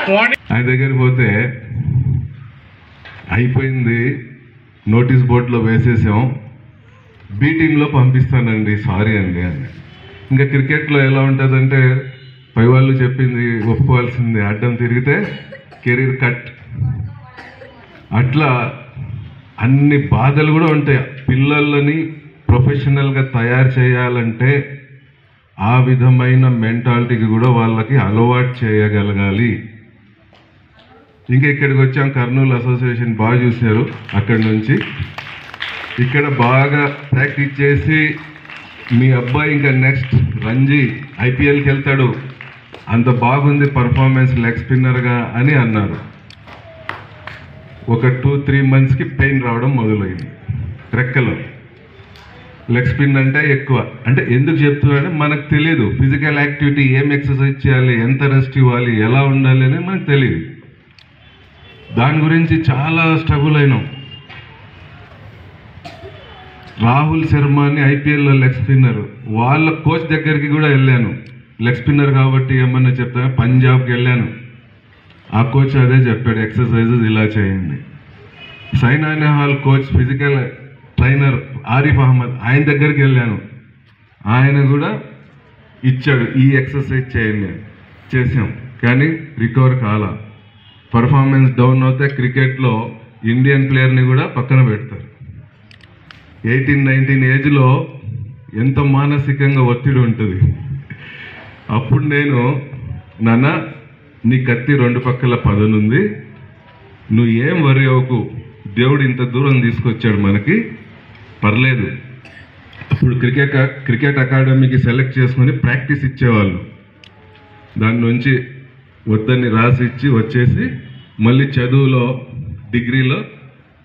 ఆయన దగ్గరికి పోతే అయిపోయింది, నోటీస్ బోర్డులో వేసేసాం, బి టీంలో పంపిస్తానండి, సారీ అండి అని. ఇంకా క్రికెట్లో ఎలా ఉంటుందంటే పై వాళ్ళు చెప్పింది ఒప్పుకోవాల్సింది, అడ్డం తిరిగితే కెరీర్ కట్. అట్లా అన్ని బాధలు కూడా ఉంటాయి. పిల్లలని ప్రొఫెషనల్గా తయారు చేయాలంటే ఆ విధమైన మెంటాలిటీకి కూడా వాళ్ళకి అలవాటు చేయగలగాలి. ఇంకా ఇక్కడికి వచ్చాం, కర్నూలు అసోసియేషన్ బాగా చూశారు. అక్కడి నుంచి ఇక్కడ బాగా ప్రాక్టీస్ చేసి మీ అబ్బాయి ఇంకా నెక్స్ట్ రంజీ ఐపీఎల్కి వెళ్తాడు, అంత బాగుంది పర్ఫార్మెన్స్ లెగ్ స్పిన్నర్గా అని అన్నారు. ఒక 2-3 monthsకి పెయిన్ రావడం మొదలైంది రెక్కలో. లెగ్ స్పిన్ అంటే ఎక్కువ, అంటే ఎందుకు చెప్తున్నారంటే మనకు తెలియదు ఫిజికల్ యాక్టివిటీ, ఏం ఎక్సర్సైజ్ చేయాలి, ఎంత రెస్ట్ ఇవ్వాలి, ఎలా ఉండాలి అనేది మనకు తెలియదు. దాని గురించి చాలా స్ట్రగుల్ అయినాం. రాహుల్ శర్మ అని ఐపీఎల్లో లెగ్ స్పిన్నర్, వాళ్ళ కోచ్ దగ్గరికి కూడా వెళ్ళాను. లెగ్ స్పిన్నర్ కాబట్టి ఏమన్నా చెప్తాను, పంజాబ్కి వెళ్ళాను. ఆ కోచ్ అదే చెప్పాడు, ఎక్సర్సైజెస్ ఇలా చేయండి. Saina Nehwal coach, physical trainer Arif Ahmed, ఆయన దగ్గరికి వెళ్ళాను. ఆయన కూడా ఇచ్చాడు, ఈ ఎక్సర్సైజ్ చేయండి. చేసాం, కానీ రికవర్ కాలా. పర్ఫార్మెన్స్ డౌన్ అవుతే క్రికెట్లో ఇండియన్ ప్లేయర్ని కూడా పక్కన పెడతారు. 18-19 ఏజ్లో ఎంత మానసికంగా ఒత్తిడి ఉంటుంది. అప్పుడు నేను, నాన్న నీ కత్తి 2 పక్కల పదునుంది, నువ్వు ఏం వరి అవ్వకు, దేవుడు ఇంత దూరం తీసుకొచ్చాడు మనకి, పర్లేదు. అప్పుడు క్రికెట్ అకాడమీకి సెలెక్ట్ చేసుకొని ప్రాక్టీస్ ఇచ్చేవాళ్ళు. దాని నుంచి వద్దని రాసి ఇచ్చి వచ్చేసి మళ్ళీ చదువులో డిగ్రీలో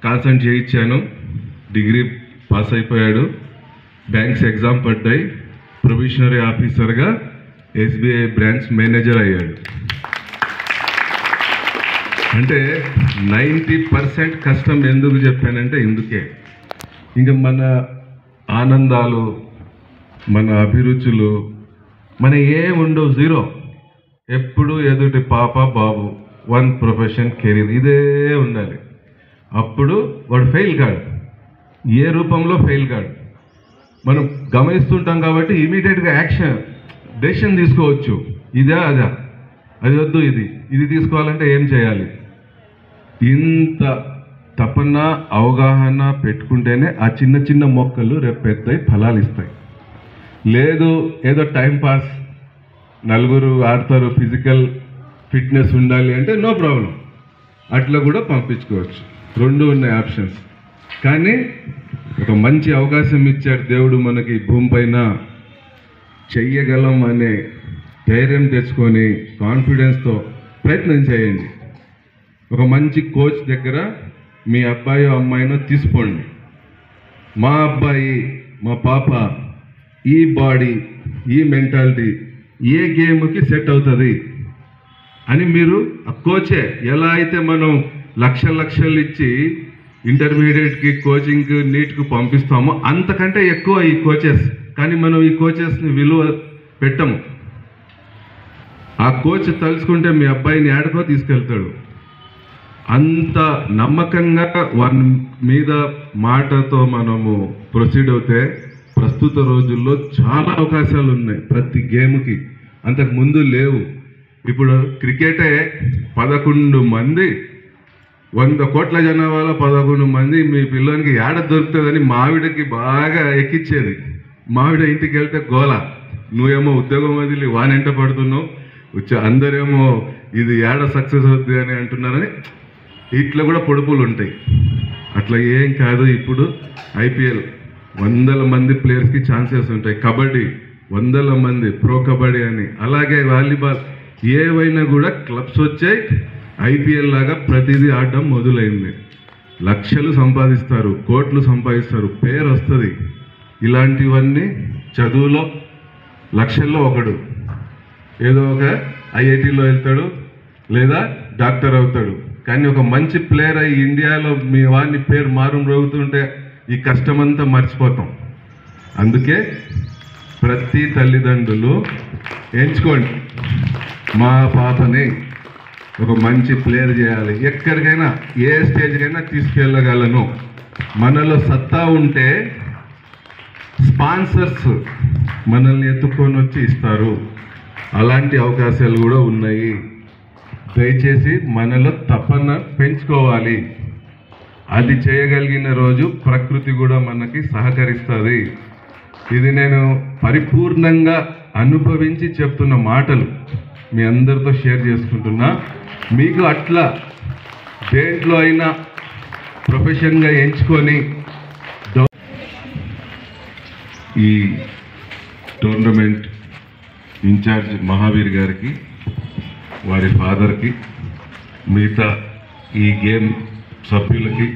కాన్సంట్రేట్ చేయించాను. డిగ్రీ పాస్ అయిపోయాడు, బ్యాంక్స్ ఎగ్జామ్ పడ్డాయి, ప్రొబేషనరీ ఆఫీసర్గా ఎస్బీఐ బ్రాంచ్ మేనేజర్ అయ్యాడు. అంటే 90% కష్టం ఎందుకు చెప్పానంటే ఇందుకే. ఇంకా మన ఆనందాలు, మన అభిరుచులు, మన ఏముండవు, జీరో. ఎప్పుడు ఎదుటి పాప బాబు, 1 ప్రొఫెషన్ కెరీర్, ఇదే ఉండాలి. అప్పుడు వాడు ఫెయిల్ కాడు, ఏ రూపంలో ఫెయిల్ కాడు. మనం గమనిస్తుంటాం కాబట్టి ఇమీడియట్గా డెసిషన్ తీసుకోవచ్చు. ఇదా అదా, అది వద్దు, ఇది తీసుకోవాలంటే ఏం చేయాలి. ఇంత తపన అవగాహన పెట్టుకుంటేనే ఆ చిన్న చిన్న మొక్కలు రేపు పెద్దయి ఫలాలు ఇస్తాయి. లేదు ఏదో టైంపాస్, నలుగురు ఆడతారు, ఫిజికల్ ఫిట్నెస్ ఉండాలి అంటే నో ప్రాబ్లం, అట్లా కూడా పంపించుకోవచ్చు. 2 ఉన్నాయి ఆప్షన్స్. కానీ ఒక మంచి అవకాశం ఇచ్చాడు దేవుడు మనకి భూమిపైన, చెయ్యగలం అనే ధైర్యం తెచ్చుకొని కాన్ఫిడెన్స్తో ప్రయత్నం చేయండి. ఒక మంచి కోచ్ దగ్గర మీ అబ్బాయి అమ్మాయినో తీసుకోండి. మా అబ్బాయి మా పాప ఈ బాడీ, ఈ మెంటాలిటీ ఏ గేమ్కి సెట్ అవుతుంది అని మీరు ఆ కోచే, ఎలా అయితే మనం లక్షలు ఇచ్చి ఇంటర్మీడియట్కి కోచింగ్కి నీట్కి పంపిస్తామో అంతకంటే ఎక్కువ ఈ కోచెస్. కానీ మనం ఈ కోచెస్ని విలువ పెట్టము. ఆ కోచ్ తలుచుకుంటే మీ అబ్బాయిని ఏడకో తీసుకెళ్తాడు. అంత నమ్మకంగా వారి మీద మాటతో మనము ప్రొసీడ్ అవుతే ప్రస్తుత రోజుల్లో చాలా అవకాశాలు ఉన్నాయి ప్రతి గేమ్కి, అంతకు ముందు లేవు. ఇప్పుడు క్రికెటే 11 మంది, 100 కోట్ల జనాభాలో 11 మంది మీ పిల్లోనికి ఏడ దొరుకుతుందని మావిడకి బాగా ఎక్కిచ్చేది. మావిడ ఇంటికి వెళ్తే గోల, నువ్వేమో ఉద్యోగం వదిలి వానెంట పడుతున్నావు, అందరేమో ఇది ఏడ సక్సెస్ అవుతుంది అని అంటున్నారని ఇట్లా కూడా పొడుపులు ఉంటాయి. అట్లా ఏం కాదు. ఇప్పుడు ఐపీఎల్ 100 మంది ప్లేయర్స్కి ఛాన్సెస్ ఉంటాయి. కబడ్డీ 100 మంది, ప్రో కబడ్డీ అని, అలాగే వాలీబాల్, ఏవైనా కూడా క్లబ్స్ వచ్చాయి. ఐపీఎల్ లాగా ప్రతిదీ ఆడడం మొదలైంది. లక్షలు సంపాదిస్తారు, కోట్లు సంపాదిస్తారు, పేరు వస్తుంది. ఇలాంటివన్నీ చదువులో లక్షల్లో ఒకడు ఏదో ఒక ఐఐటీలో వెళ్తాడు లేదా డాక్టర్ అవుతాడు. కానీ ఒక మంచి ప్లేయర్ అయ్యి ఇండియాలో మీ వారిని పేరు మారం రోగుతుంటే ఈ కష్టమంతా మర్చిపోతాం. అందుకే ప్రతి తల్లిదండ్రులు ఎంచుకోండి, మా పాపని ఒక మంచి ప్లేయర్ చేయాలి, ఎక్కడికైనా ఏ స్టేజ్కైనా తీసుకెళ్ళగలను. మనలో సత్తా ఉంటే స్పాన్సర్స్ మనల్ని ఎత్తుకొని వచ్చి ఇస్తారు. అలాంటి అవకాశాలు కూడా ఉన్నాయి. దయచేసి మనలో తపన పెంచుకోవాలి. అది చేయగలిగిన రోజు ప్రకృతి కూడా మనకి సహకరిస్తుంది. ఇది నేను పరిపూర్ణంగా అనుభవించి చెప్తున్న మాటలు మీ అందరితో షేర్ చేసుకుంటున్నా. మీకు అట్లా దేంట్లో అయినా ప్రొఫెషన్గా ఎంచుకొని ఈ టోర్నమెంట్ ఇన్ఛార్జ్ మహావీర్ గారికి, వారి ఫాదర్కి, మిగతా ఈ గేమ్ సభ్యులకి,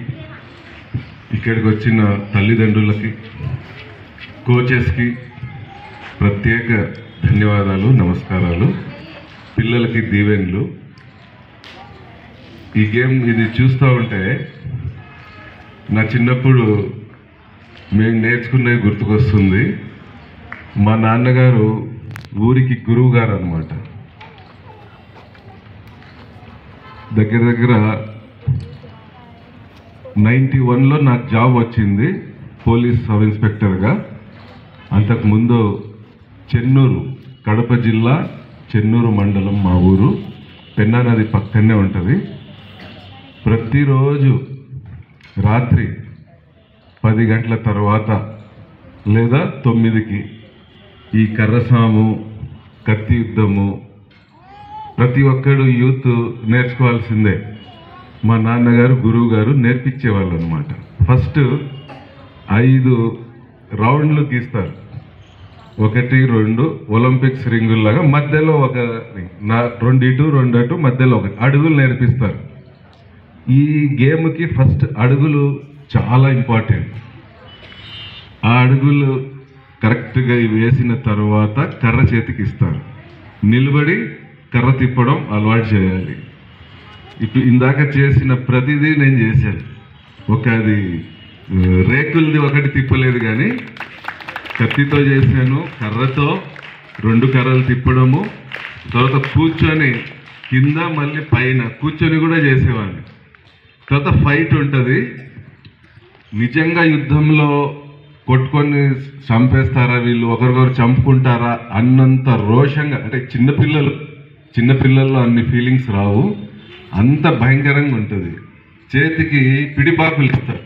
ఇక్కడికి వచ్చిన తల్లిదండ్రులకి, కోచెస్కి ప్రత్యేక ధన్యవాదాలు, నమస్కారాలు. పిల్లలకి దీవెనలు. ఈ గేమ్ ఇది చూస్తూ ఉంటే నా చిన్నప్పుడు మేము నేర్చుకున్నవి గుర్తుకొస్తుంది. మా నాన్నగారు ఊరికి గురువు గారు అన్నమాట. దగ్గర దగ్గర 91లో నాకు జాబ్ వచ్చింది పోలీస్ సబ్ ఇన్స్పెక్టర్గా. అంతకుముందు చెన్నూరు, కడప జిల్లా చెన్నూరు మండలం మా ఊరు, పెన్నా నది పక్కనే ఉంటుంది. ప్రతిరోజు రాత్రి 10 గంటల తర్వాత లేదా 9కి ఈ కర్రసాము, కత్తి యుద్ధము ప్రతి ఒక్కడు యూత్ నేర్చుకోవాల్సిందే. మా నాన్నగారు గురువు గారు నేర్పించేవాళ్ళు అనమాట. ఫస్ట్ 5 రౌండ్లు గీస్తారు, 1, 2 ఒలింపిక్స్ రింగుల్లాగా, మధ్యలో ఒక 2 ఇటు 2 అటు, మధ్యలో 1 అడుగులు నేర్పిస్తారు. ఈ గేమ్కి ఫస్ట్ అడుగులు చాలా ఇంపార్టెంట్. ఆ అడుగులు కరెక్ట్గా వేసిన తర్వాత కర్ర చేతికి ఇస్తారు. నిలబడి కర్ర తిప్పడం అలవాటు చేయాలి. ఇప్పుడు ఇందాక చేసిన ప్రతిదీ నేను చేశాను. అది రేకులది ఒకటి తిప్పలేదు, కానీ కత్తితో చేశాను, కర్రతో 2 కర్రలు తిప్పడము, తర్వాత కూర్చొని కింద మళ్ళీ పైన కూర్చొని కూడా చేసేవాడిని. తర్వాత ఫైట్ ఉంటుంది. నిజంగా యుద్ధంలో కొట్టుకొని చంపేస్తారా వీళ్ళు, ఒకరికొకరు చంపుకుంటారా అన్నంత రోషంగా, అంటే చిన్నపిల్లల్లో అన్ని ఫీలింగ్స్ రావు, అంత భయంకరంగా ఉంటుంది. చేతికి పిడిపాకులు ఇస్తారు.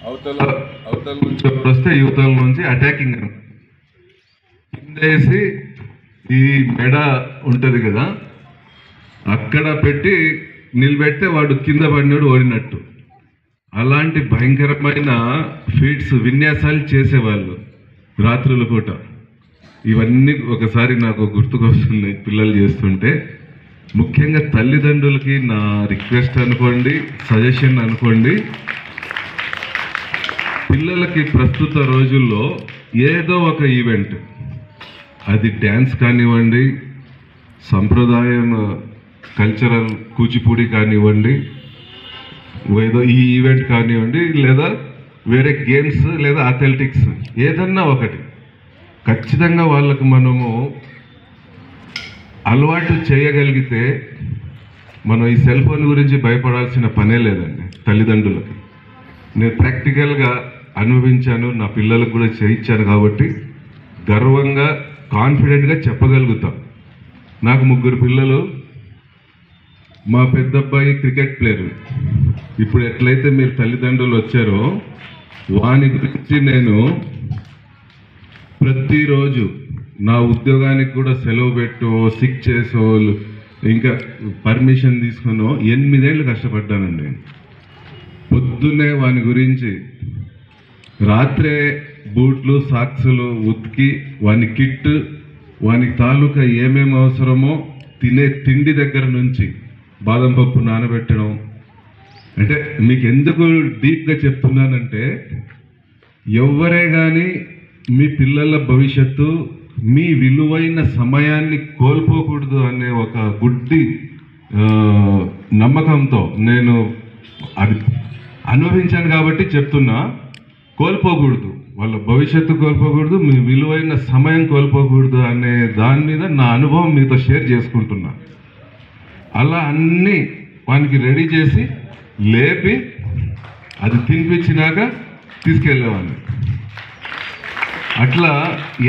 అవతల నుంచి వస్తే యువతల నుంచి అటాకింగ్ కిందేసి ఈ మెడ ఉంటుంది కదా, అక్కడ పెట్టి నిలబెడితే వాడు కింద పడినాడు ఓడినట్టు. అలాంటి భయంకరమైన ఫీట్స్, విన్యాసాలు చేసేవాళ్ళు రాత్రుల పూట. ఇవన్నీ ఒకసారి నాకు గుర్తుకొస్తున్నాయి పిల్లలు చేస్తుంటే. ముఖ్యంగా తల్లిదండ్రులకి నా రిక్వెస్ట్ అనుకోండి, సజెషన్ అనుకోండి, పిల్లలకి ప్రస్తుత రోజుల్లో ఏదో ఒక ఈవెంట్, అది డ్యాన్స్ కానివ్వండి, సంప్రదాయం కల్చరల్ కూచిపూడి కానివ్వండి, ఏదో ఈ ఈవెంట్ కానివ్వండి, లేదా వేరే గేమ్స్ లేదా అథ్లెటిక్స్, ఏదన్నా ఒకటి ఖచ్చితంగా వాళ్ళకు మనము అలవాటు చేయగలిగితే మనం ఈ సెల్ ఫోన్ గురించి భయపడాల్సిన పనే లేదండి తల్లిదండ్రులకి. నేను ప్రాక్టికల్గా అనుభవించాను, నా పిల్లలకు కూడా చేయించాను కాబట్టి గర్వంగా కాన్ఫిడెంట్గా చెప్పగలుగుతాం. నాకు 3 పిల్లలు. మా పెద్ద అబ్బాయి క్రికెట్ ప్లేయర్. ఇప్పుడు ఎట్లయితే మీరు తల్లిదండ్రులు వచ్చారో వాని గురించి నేను ప్రతిరోజు నా ఉద్యోగానికి కూడా సెలవు పెట్టో, సిక్ చేసో, ఇంకా పర్మిషన్ తీసుకునో 8 ఏళ్ళు కష్టపడ్డానండి. పొద్దున్నే వాని గురించి రాత్రే బూట్లు, సాక్సులు ఉతికి వాని కిట్, వానికి తాలూకా ఏమేమి అవసరమో తినే తిండి దగ్గర నుంచి బాదం పప్పు నానబెట్టడం. అంటే మీకు ఎందుకు డీప్గా చెప్తున్నానంటే, ఎవరే కానీ మీ పిల్లల భవిష్యత్తు, మీ విలువైన సమయాన్ని కోల్పోకూడదు అనే ఒక గుడ్డి నమ్మకంతో నేను అది అనుభవించాను కాబట్టి చెప్తున్నా. కోల్పోకూడదు, వాళ్ళ భవిష్యత్తు కోల్పోకూడదు, మీ విలువైన సమయం కోల్పోకూడదు అనే దాని మీద నా అనుభవం మీతో షేర్ చేసుకుంటున్నా. అలా అన్నీ వానికి రెడీ చేసి లేపి అది తినిపించినాక తీసుకెళ్ళేవాడిని. అట్లా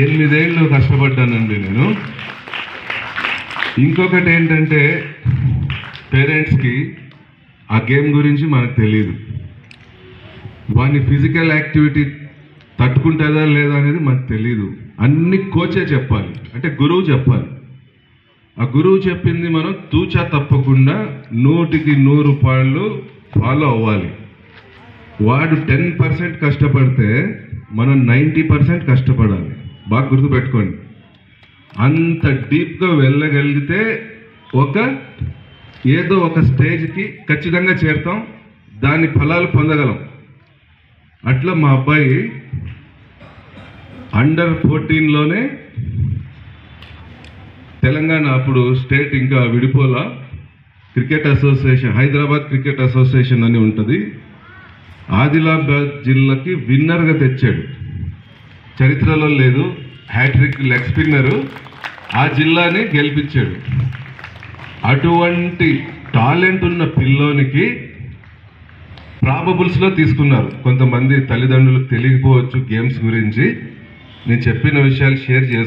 8 ఏళ్ళు కష్టపడ్డానండి నేను. ఇంకొకటి ఏంటంటే పేరెంట్స్కి ఆ గేమ్ గురించి మనకు తెలియదు. వాని ఫిజికల్ యాక్టివిటీ తట్టుకుంటుందా లేదా అనేది మనకు తెలియదు. అన్ని కోచే చెప్పాలి, అంటే గురువు చెప్పాలి. ఆ గురువు చెప్పింది మనం తూచా తప్పకుండా 100కి 100 ఫాలో అవ్వాలి. వాడు 10% కష్టపడితే మనం 90% కష్టపడాలి. బాగా గుర్తుపెట్టుకోండి. అంత డీప్గా వెళ్ళగలిగితే ఏదో ఒక స్టేజ్కి ఖచ్చితంగా చేరుతాం, దాని ఫలాలు పొందగలం. అట్లా మా అబ్బాయి అండర్ 14లోనే తెలంగాణ అప్పుడు స్టేట్ ఇంకా విడిపోలా cricket association, Hyderabad cricket association అని ఉంటుంది, ఆదిలాబాద్ జిల్లాకి విన్నర్గా తెచ్చాడు. చరిత్రలో లేదు, హ్యాట్రిక్ లెగ్ స్పిన్నరు, ఆ జిల్లాని గెలిపించాడు. అటువంటి టాలెంట్ ఉన్న పిల్లోనికి ప్రాబబుల్స్లో తీసుకున్నారు. కొంతమంది తల్లిదండ్రులకు తెలియకపోవచ్చు గేమ్స్ గురించి. నేను చెప్పిన విషయాలు షేర్ చేస్తాను.